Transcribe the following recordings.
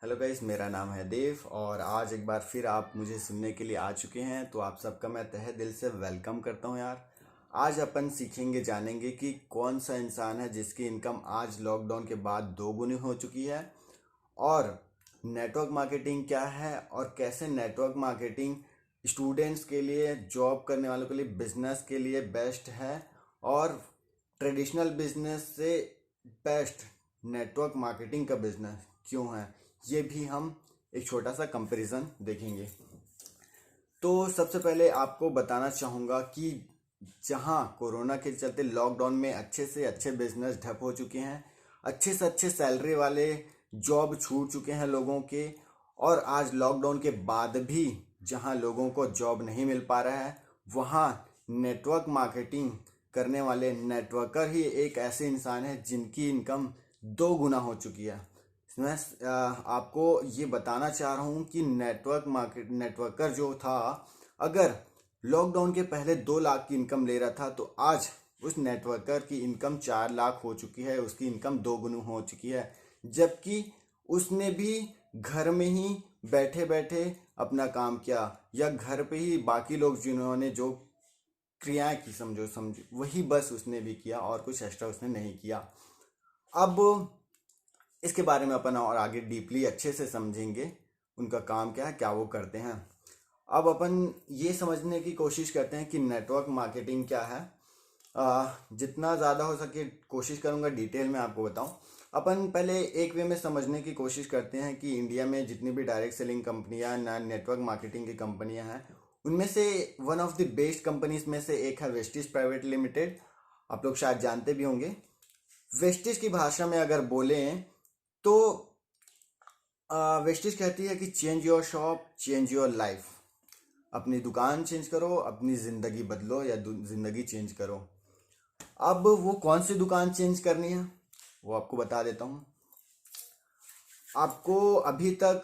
Hello guys, मेरा नाम है देव और आज एक बार फिर आप मुझे सुनने के लिए आ चुके हैं। तो आप सबका मैं तहे दिल से वेलकम करता हूं यार। आज अपन सीखेंगे जानेंगे कि कौन सा इंसान है जिसकी इनकम आज लॉकडाउन के बाद दोगुनी हो चुकी है, और नेटवर्क मार्केटिंग क्या है और कैसे नेटवर्क मार्केटिंग स्टूडेंट्स के लिए, जॉब करने वालों के लिए, बिजनेस के लिए बेस्ट है, और ट्रेडिशनल बिजनेस से बेस्ट नेटवर्क मार्केटिंग का बिजनेस क्यों है, ये भी हम एक छोटा सा कंपैरिजन देखेंगे। तो सबसे पहले आपको बताना चाहूँगा कि जहाँ कोरोना के चलते लॉकडाउन में अच्छे से अच्छे बिजनेस ठप हो चुके हैं, अच्छे से अच्छे सैलरी वाले जॉब छूट चुके हैं लोगों के, और आज लॉकडाउन के बाद भी जहाँ लोगों को जॉब नहीं मिल पा रहा है, वहाँ नेटवर्क मार्केटिंग करने वाले नेटवर्कर ही एक ऐसे इंसान है जिनकी इनकम दो गुना हो चुकी है। मैं आपको ये बताना चाह रहा हूँ कि नेटवर्कर जो था, अगर लॉकडाउन के पहले 2 लाख की इनकम ले रहा था, तो आज उस नेटवर्कर की इनकम 4 लाख हो चुकी है। उसकी इनकम दो गुनी हो चुकी है, जबकि उसने भी घर में ही बैठे बैठे अपना काम किया, या घर पे ही बाकी लोग जिन्होंने जो क्रियाएं की, समझो वही बस उसने भी किया, और कुछ एक्स्ट्रा उसने नहीं किया। अब इसके बारे में अपन और आगे डीपली अच्छे से समझेंगे, उनका काम क्या है, क्या वो करते हैं। अब अपन ये समझने की कोशिश करते हैं कि नेटवर्क मार्केटिंग क्या है। जितना ज़्यादा हो सके कोशिश करूँगा डिटेल में आपको बताऊँ। अपन पहले एक वे में समझने की कोशिश करते हैं कि इंडिया में जितनी भी डायरेक्ट सेलिंग कंपनियां, नेटवर्क मार्केटिंग की कंपनियां हैं, उनमें से one of the best companies में से एक है वेस्टिज प्राइवेट लिमिटेड। आप लोग शायद जानते भी होंगे। वेस्टिज की भाषा में अगर बोलें तो वेस्टिज कहती है कि change your shop, change your life. अपनी दुकान चेंज करो, अपनी ज़िंदगी बदलो, या ज़िंदगी चेंज करो। अब वो कौन सी दुकान चेंज करनी है वो आपको बता देता हूँ। आपको अभी तक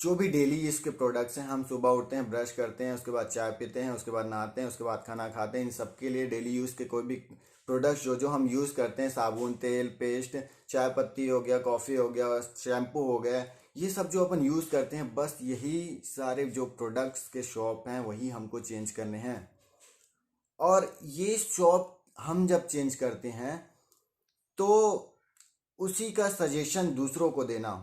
जो भी डेली यूज़ के प्रोडक्ट्स हैं, हम सुबह उठते हैं, ब्रश करते हैं, उसके बाद चाय पीते हैं, उसके बाद नहाते हैं, उसके बाद खाना खाते हैं, इन सब के लिए डेली यूज़ के कोई भी प्रोडक्ट्स जो जो हम यूज़ करते हैं, साबुन, तेल, पेस्ट, चाय पत्ती हो गया, कॉफ़ी हो गया, शैम्पू हो गया, ये सब जो अपन यूज़ करते हैं, बस यही सारे जो प्रोडक्ट्स के शॉप हैं वही हमको चेंज करने हैं। और ये शॉप हम जब चेंज करते हैं तो उसी का सजेशन दूसरों को देना।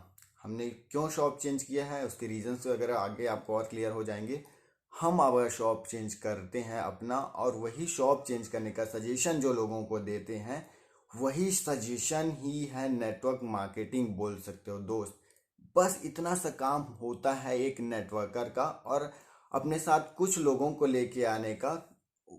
हमने क्यों शॉप चेंज किया है, उसके रीजंस वगैरह आगे आपको और क्लियर हो जाएंगे। हम अगर शॉप चेंज करते हैं अपना, और वही शॉप चेंज करने का सजेशन जो लोगों को देते हैं, वही सजेशन ही है नेटवर्क मार्केटिंग, बोल सकते हो दोस्त। बस इतना सा काम होता है एक नेटवर्कर का, और अपने साथ कुछ लोगों को लेके आने का,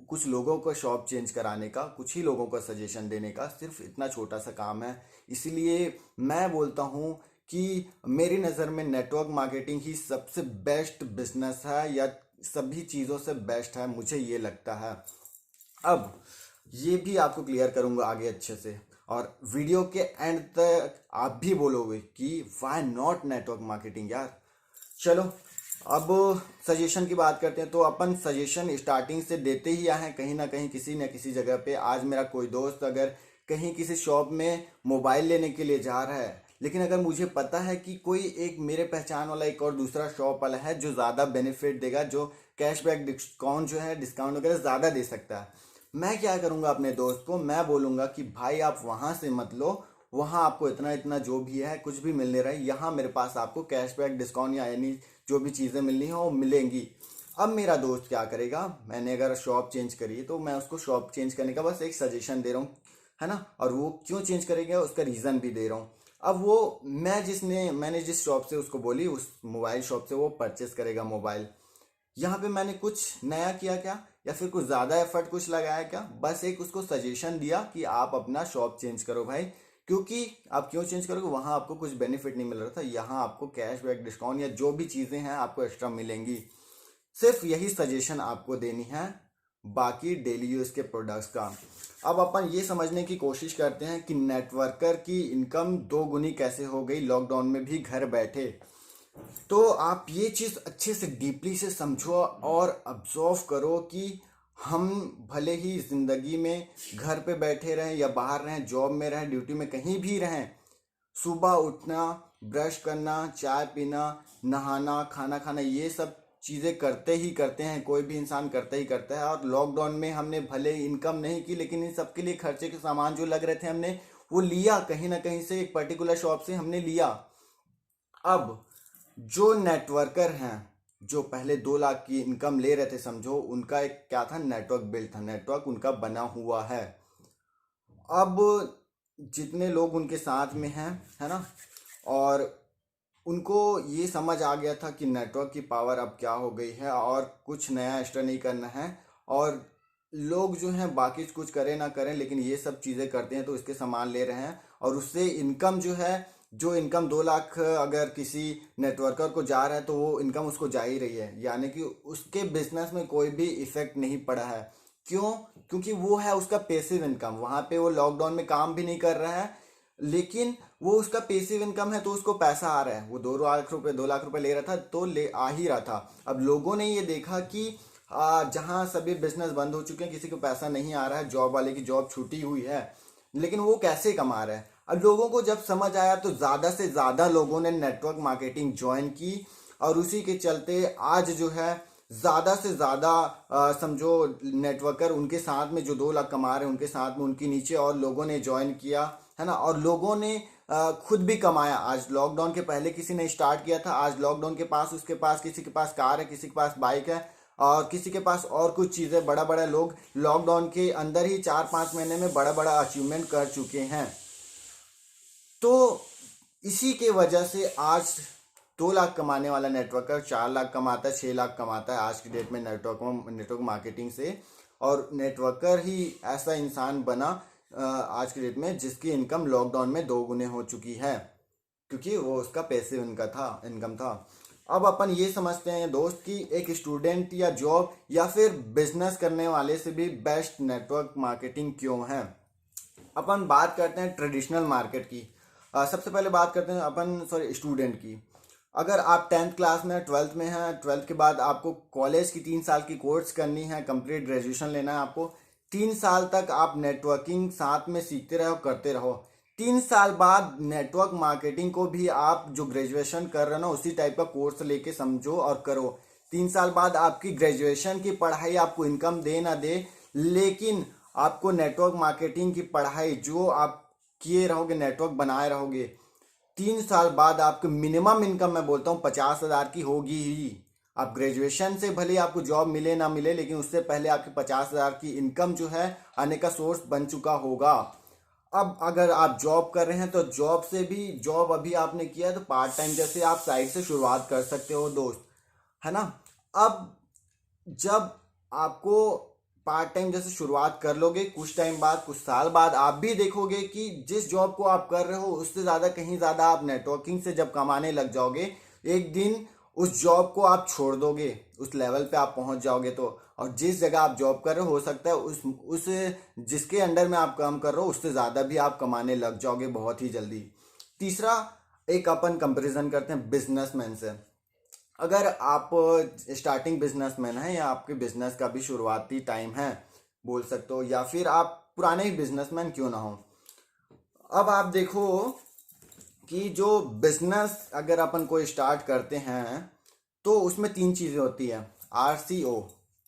कुछ लोगों को शॉप चेंज कराने का, कुछ ही लोगों को सजेशन देने का, सिर्फ इतना छोटा सा काम है। इसलिए मैं बोलता हूँ कि मेरी नज़र में नेटवर्क मार्केटिंग ही सबसे बेस्ट बिजनेस है, या सभी चीज़ों से बेस्ट है, मुझे ये लगता है। अब ये भी आपको क्लियर करूंगा आगे अच्छे से, और वीडियो के एंड तक आप भी बोलोगे कि व्हाई नॉट नेटवर्क मार्केटिंग यार। चलो अब सजेशन की बात करते हैं। तो अपन सजेशन स्टार्टिंग से देते ही आए हैं, कहीं ना कहीं किसी न किसी जगह पे। आज मेरा कोई दोस्त अगर कहीं किसी शॉप में मोबाइल लेने के लिए जा रहा है, लेकिन अगर मुझे पता है कि कोई एक मेरे पहचान वाला एक और दूसरा शॉप वाला है जो ज़्यादा बेनिफिट देगा, जो कैशबैक डिस्काउंट जो है, डिस्काउंट वगैरह ज़्यादा दे सकता है, मैं क्या करूँगा, अपने दोस्त को मैं बोलूँगा कि भाई आप वहाँ से मत लो, वहाँ आपको इतना इतना जो भी है कुछ भी मिलने रहा है, यहाँ मेरे पास आपको कैशबैक डिस्काउंट या यानी जो भी चीज़ें मिलनी हो वो मिलेंगी। अब मेरा दोस्त क्या करेगा, मैंने अगर शॉप चेंज करी है तो मैं उसको शॉप चेंज करने का बस एक सजेशन दे रहा हूँ, है ना, और वो क्यों चेंज करेगा उसका रीज़न भी दे रहा हूँ। अब वो मैंने जिस शॉप से उसको बोली, उस मोबाइल शॉप से वो परचेस करेगा मोबाइल। यहाँ पे मैंने कुछ नया किया क्या, या फिर कुछ ज़्यादा एफर्ट कुछ लगाया क्या, बस एक उसको सजेशन दिया कि आप अपना शॉप चेंज करो भाई, क्योंकि आप क्यों चेंज करोगे, वहाँ आपको कुछ बेनिफिट नहीं मिल रहा था, यहाँ आपको कैशबैक डिस्काउंट या जो भी चीज़ें हैं आपको एक्स्ट्रा मिलेंगी। सिर्फ यही सजेशन आपको देनी है, बाकी डेली यूज़ के प्रोडक्ट्स का। अब अपन ये समझने की कोशिश करते हैं कि नेटवर्कर की इनकम दो गुनी कैसे हो गई लॉकडाउन में भी घर बैठे। तो आप ये चीज़ अच्छे से डीपली से समझो और ऑब्जर्व करो कि हम भले ही ज़िंदगी में घर पे बैठे रहें या बाहर रहें, जॉब में रहें, ड्यूटी में कहीं भी रहें, सुबह उठना, ब्रश करना, चाय पीना, नहाना, खाना खाना, ये सब चीज़ें करते ही करते हैं, कोई भी इंसान करते ही करता है। और लॉकडाउन में हमने भले इनकम नहीं की, लेकिन इन सब के लिए खर्चे के सामान जो लग रहे थे हमने वो लिया कहीं ना कहीं से, एक पर्टिकुलर शॉप से हमने लिया। अब जो नेटवर्कर हैं, जो पहले 2 लाख की इनकम ले रहे थे, समझो उनका एक क्या था, नेटवर्क बिल्ड था, नेटवर्क उनका बना हुआ है। अब जितने लोग उनके साथ में हैं, है ना, और उनको ये समझ आ गया था कि नेटवर्क की पावर अब क्या हो गई है और कुछ नया एक्स्ट्रा नहीं करना है। और लोग जो हैं बाकी कुछ करें ना करें, लेकिन ये सब चीज़ें करते हैं तो इसके सामान ले रहे हैं, और उससे इनकम जो है, जो इनकम 2 लाख अगर किसी नेटवर्कर को जा रहा है तो वो इनकम उसको जा ही रही है, यानी कि उसके बिजनेस में कोई भी इफेक्ट नहीं पड़ा है। क्यों? क्योंकि वो है उसका पैसिव इनकम, वहाँ पे वो लॉकडाउन में काम भी नहीं कर रहा है, लेकिन वो उसका पैसिव इनकम है तो उसको पैसा आ रहा है। वो 2 लाख रुपए ले रहा था तो ले आ ही रहा था। अब लोगों ने ये देखा कि जहाँ सभी बिजनेस बंद हो चुके हैं, किसी को पैसा नहीं आ रहा है, जॉब वाले की जॉब छूटी हुई है, लेकिन वो कैसे कमा रहा है। अब लोगों को जब समझ आया तो ज़्यादा से ज़्यादा लोगों ने नेटवर्क मार्केटिंग ज्वाइन की, और उसी के चलते आज जो है ज़्यादा से ज़्यादा समझो नेटवर्कर उनके साथ में जो 2 लाख कमा रहे हैं उनके साथ में उनके नीचे और लोगों ने ज्वाइन किया, है ना। और लोगों ने खुद भी कमाया। आज लॉकडाउन के पहले किसी ने स्टार्ट किया था, आज लॉकडाउन के पास उसके पास किसी के पास कार है, किसी के पास बाइक है, और किसी के पास और कुछ चीज़ें। बड़ा बड़ा लोग लॉकडाउन के अंदर ही 4-5 महीने में बड़ा बड़ा अचीवमेंट कर चुके हैं। तो इसी के वजह से आज 2 लाख कमाने वाला नेटवर्कर 4 लाख कमाता है, 6 लाख कमाता है आज की डेट में नेटवर्क मार्केटिंग से। और नेटवर्कर ही ऐसा इंसान बना आज की डेट में जिसकी इनकम लॉकडाउन में 2 गुने हो चुकी है, क्योंकि वो उसका पैसिव इनकम था। अब अपन ये समझते हैं दोस्त कि एक स्टूडेंट या जॉब या फिर बिजनेस करने वाले से भी बेस्ट नेटवर्क मार्केटिंग क्यों है। अपन बात करते हैं ट्रेडिशनल मार्केट की। सबसे पहले बात करते हैं अपन स्टूडेंट की। अगर आप 10th क्लास में 12th में हैं, 12th के बाद आपको कॉलेज की 3 साल की कोर्स करनी है, कंप्लीट ग्रेजुएशन लेना है आपको। 3 साल तक आप नेटवर्किंग साथ में सीखते रहो, करते रहो। 3 साल बाद नेटवर्क मार्केटिंग को भी आप जो ग्रेजुएशन कर रहे हो ना उसी टाइप का कोर्स लेके समझो और करो। 3 साल बाद आपकी ग्रेजुएशन की पढ़ाई आपको इनकम दे ना दे, लेकिन आपको नेटवर्क मार्केटिंग की पढ़ाई जो आप किए रहोगे, नेटवर्क बनाए रहोगे, 3 साल बाद आपकी मिनिमम इनकम मैं बोलता हूँ 50,000 की होगी ही। आप ग्रेजुएशन से भले आपको जॉब मिले ना मिले, लेकिन उससे पहले आपकी 50,000 की इनकम जो है आने का सोर्स बन चुका होगा। अब अगर आप जॉब कर रहे हैं तो जॉब से भी, जॉब अभी आपने किया है तो पार्ट टाइम जैसे आप साइड से शुरुआत कर सकते हो दोस्त, है ना। अब जब आपको पार्ट टाइम जैसे शुरुआत कर लोगे, कुछ टाइम बाद, कुछ साल बाद आप भी देखोगे कि जिस जॉब को आप कर रहे हो उससे ज़्यादा, कहीं ज़्यादा आप नेटवर्किंग से जब कमाने लग जाओगे, एक दिन उस जॉब को आप छोड़ दोगे, उस लेवल पे आप पहुंच जाओगे। तो और जिस जगह आप जॉब कर रहे हो सकता है उस जिसके अंडर में आप काम कर रहे हो उससे ज़्यादा भी आप कमाने लग जाओगे बहुत ही जल्दी। तीसरा, एक अपन कंपैरिजन करते हैं बिजनेसमैन से। अगर आप स्टार्टिंग बिजनेसमैन हैं या आपके बिजनेस का भी शुरुआती टाइम है बोल सकते हो, या फिर आप पुराने ही बिजनेसमैन क्यों ना हो, अब आप देखो कि जो बिजनेस अगर अपन को स्टार्ट करते हैं तो उसमें 3 चीज़ें होती है। RCO,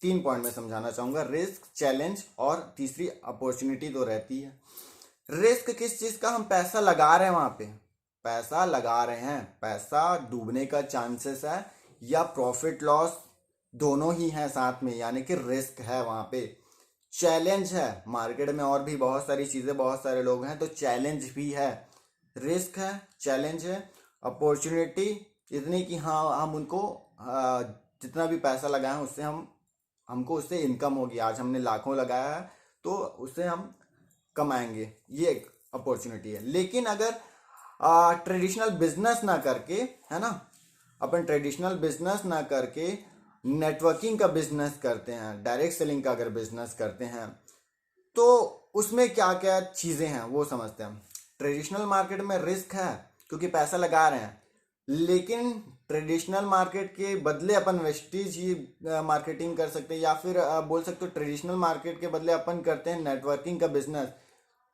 3 पॉइंट में समझाना चाहूँगा, रिस्क, चैलेंज और तीसरी अपॉर्चुनिटी तो रहती है। रिस्क किस चीज़ का? हम पैसा लगा रहे हैं वहाँ पे, पैसा लगा रहे हैं, पैसा डूबने का चांसेस है या प्रॉफिट लॉस दोनों ही हैं साथ में, यानी कि रिस्क है वहाँ पे। चैलेंज है, मार्केट में और भी बहुत सारी चीज़ें, बहुत सारे लोग हैं तो चैलेंज भी है। रिस्क है, चैलेंज है, अपॉर्चुनिटी इतनी कि हाँ हम उनको जितना भी पैसा लगाएं उससे हमको उससे इनकम होगी। आज हमने लाखों लगाया है तो उससे हम कमाएंगे, ये एक अपॉर्चुनिटी है। लेकिन अगर ट्रेडिशनल बिजनेस ना करके, है ना, अपन ट्रेडिशनल बिजनेस ना करके नेटवर्किंग का बिजनेस करते हैं, डायरेक्ट सेलिंग का अगर बिजनेस करते हैं तो उसमें क्या क्या चीज़ें हैं वो समझते हैं। ट्रेडिशनल मार्केट में रिस्क है क्योंकि पैसा लगा रहे हैं, लेकिन ट्रेडिशनल मार्केट के बदले अपन वेस्टीज ही मार्केटिंग कर सकते हैं, या फिर बोल सकते हो ट्रेडिशनल मार्केट के बदले अपन करते हैं नेटवर्किंग का बिजनेस।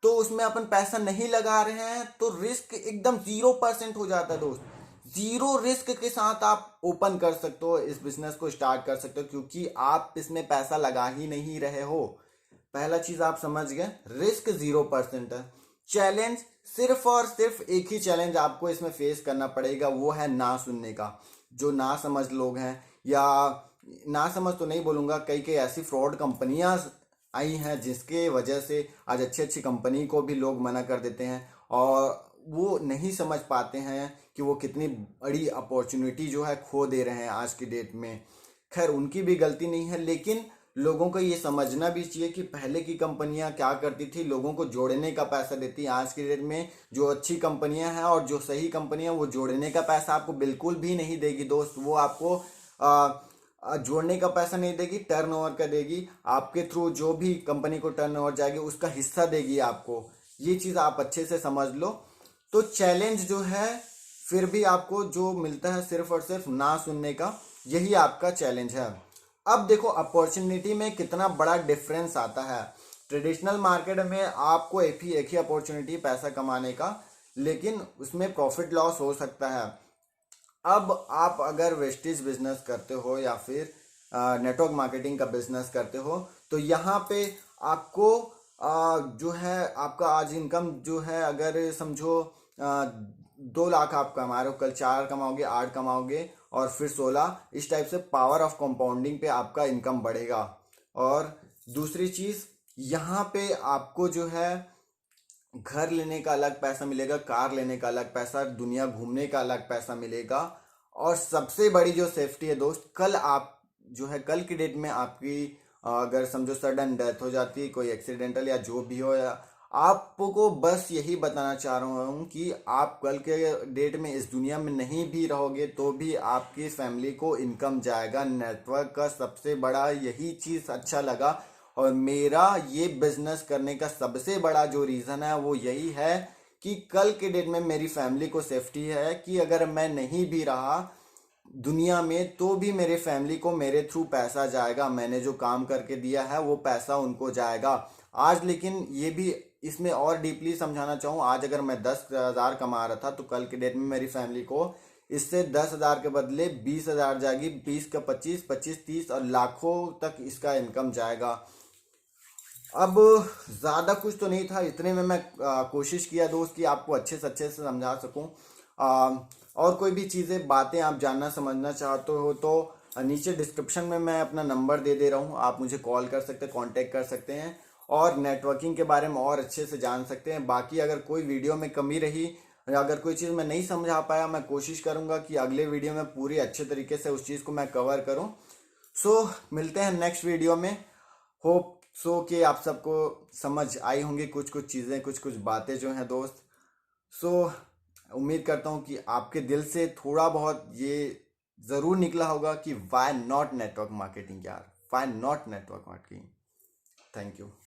तो उसमें अपन पैसा नहीं लगा रहे हैं तो रिस्क एकदम 0% हो जाता है दोस्त। 0 रिस्क के साथ आप ओपन कर सकते हो, इस बिजनेस को स्टार्ट कर सकते हो, क्योंकि आप इसमें पैसा लगा ही नहीं रहे हो। पहला चीज आप समझ गए, रिस्क 0% है। चैलेंज सिर्फ और सिर्फ एक ही चैलेंज आपको इसमें फेस करना पड़ेगा, वो है ना सुनने का। जो ना समझ लोग हैं, या ना समझ तो नहीं बोलूंगा, कई कई ऐसी फ्रॉड कंपनियां आई हैं जिसके वजह से आज अच्छी अच्छी कंपनी को भी लोग मना कर देते हैं, और वो नहीं समझ पाते हैं कि वो कितनी बड़ी अपॉर्चुनिटी जो है खो दे रहे हैं आज की डेट में। खैर उनकी भी गलती नहीं है, लेकिन लोगों को ये समझना भी चाहिए कि पहले की कंपनियां क्या करती थी, लोगों को जोड़ने का पैसा देती। आज की डेट में जो अच्छी कंपनियां हैं और जो सही कंपनियां, वो जोड़ने का पैसा आपको बिल्कुल भी नहीं देगी दोस्त। वो आपको जोड़ने का पैसा नहीं देगी, टर्नओवर का देगी। आपके थ्रू जो भी कंपनी को टर्नओवर जाएगी उसका हिस्सा देगी आपको। ये चीज़ आप अच्छे से समझ लो। तो चैलेंज जो है फिर भी आपको जो मिलता है सिर्फ और सिर्फ ना सुनने का, यही आपका चैलेंज है। अब देखो अपॉर्चुनिटी में कितना बड़ा डिफरेंस आता है। ट्रेडिशनल मार्केट में आपको एक ही अपॉर्चुनिटी पैसा कमाने का, लेकिन उसमें प्रॉफिट लॉस हो सकता है। अब आप अगर वेस्टेज बिजनेस करते हो या फिर नेटवर्क मार्केटिंग का बिजनेस करते हो, तो यहाँ पे आपको जो है आपका आज इनकम जो है, अगर समझो 2 लाख आप कमा रहे हो, कल 4 कमाओगे, 8 कमाओगे, और फिर 16। इस टाइप से पावर ऑफ कंपाउंडिंग पे आपका इनकम बढ़ेगा। और दूसरी चीज, यहाँ पे आपको जो है घर लेने का अलग पैसा मिलेगा, कार लेने का अलग पैसा, दुनिया घूमने का अलग पैसा मिलेगा। और सबसे बड़ी जो सेफ्टी है दोस्त, कल आप जो है कल की डेट में आपकी अगर समझो सडन डेथ हो जाती है, कोई एक्सीडेंटल या जो भी हो, या आपको बस यही बताना चाह रहा हूँ कि आप कल के डेट में इस दुनिया में नहीं भी रहोगे तो भी आपकी फैमिली को इनकम जाएगा। नेटवर्क का सबसे बड़ा यही चीज़ अच्छा लगा, और मेरा ये बिजनेस करने का सबसे बड़ा जो रीज़न है वो यही है कि कल के डेट में मेरी फैमिली को सेफ्टी है कि अगर मैं नहीं भी रहा दुनिया में तो भी मेरे फैमिली को मेरे थ्रू पैसा जाएगा। मैंने जो काम करके दिया है वो पैसा उनको जाएगा आज। लेकिन ये भी इसमें और डीपली समझाना चाहूँ, आज अगर मैं 10,000 कमा रहा था तो कल के डेट में मेरी फैमिली को इससे 10,000 के बदले 20,000 जाएगी, 20 का 25, 25 30 और लाखों तक इसका इनकम जाएगा। अब ज़्यादा कुछ तो नहीं था, इतने में मैं कोशिश किया दोस्त कि आपको अच्छे से समझा सकूं। और कोई भी चीज़ें बातें आप जानना समझना चाहते हो तो नीचे डिस्क्रिप्शन में मैं अपना नंबर दे रहा हूं, आप मुझे कॉल कर सकते हैं, कांटेक्ट कर सकते हैं, और नेटवर्किंग के बारे में और अच्छे से जान सकते हैं। बाकी अगर कोई वीडियो में कमी रही या अगर कोई चीज़ मैं नहीं समझा पाया, मैं कोशिश करूँगा कि अगले वीडियो में पूरी अच्छे तरीके से उस चीज़ को मैं कवर करूँ। सो मिलते हैं नेक्स्ट वीडियो में। होप कि आप सबको समझ आई होंगी कुछ कुछ चीज़ें, कुछ कुछ बातें जो हैं दोस्त। सो उम्मीद करता हूँ कि आपके दिल से थोड़ा बहुत ये ज़रूर निकला होगा कि वाई नॉट नेटवर्क मार्केटिंग यार, why not network marketing. Thank you.